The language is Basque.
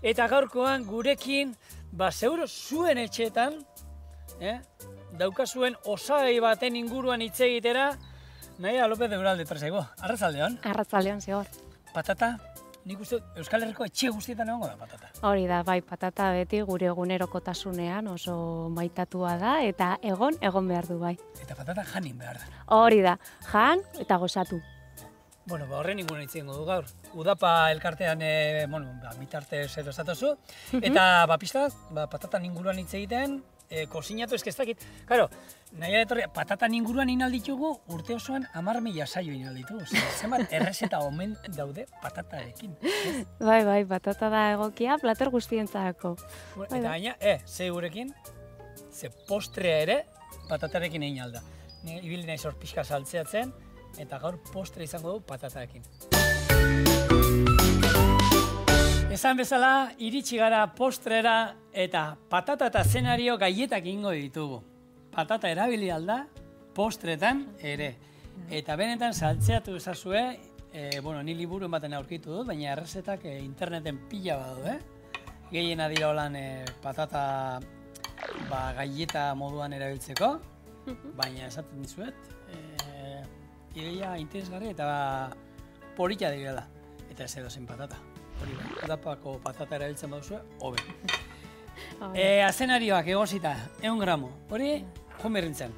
Eta gaurkoan gurekin, zeuro zuen etxeetan, daukazuen osagai baten inguruan hitz egitera, Nahia López de Uralde etorri Arratzaldeon. Arratzaldeon, zigor. Patata, nik uste Euskal Herriko etxe guztietan egongo da patata. Hori da, bai, patata beti gure egunerokotasunean oso maitatua da, eta egon behar du, bai. Eta patata janin behar da. Hori da, jan eta gozatu. Bueno, horren inguruan hitz egingo du gaur. Udapa elkartean, mitarte zer osatuzu. Eta, pista, patatan inguruan hitz egiten, kozinatu ezkeztakit. Karo, nahi etorri, patatan inguruan inalditugu, urte osoan 10.000 saio inalditugu. Zenbat errezeta omen daude patatarekin. Bai, patata da egokia, plater guztientzako. Eta gaina, ze gurekin, ze postrea ere patatarekin egin alda. Ibili naiz hor pixka saltzeatzen, eta gaur postre izango du patatarekin. Esan bezala, iritsi gara postrera eta patata eta zenario gaietak ingo ditugu. Patata erabili alda, postretan ere. Eta benetan saltzeatu ezazue, ni liburu ematen aurkitu dut, baina errezetak interneten pila badu, Gehiena dira holan patata gaieta moduan erabiltzeko, baina esaten dizuet, ideia interesgarri eta polita direla. Eta ez edozein patata. Hori da, udapako patata erabiltzen baduzue, hobe. Azenarioak egosita, 100 gramo. Hori, joan berrintzen.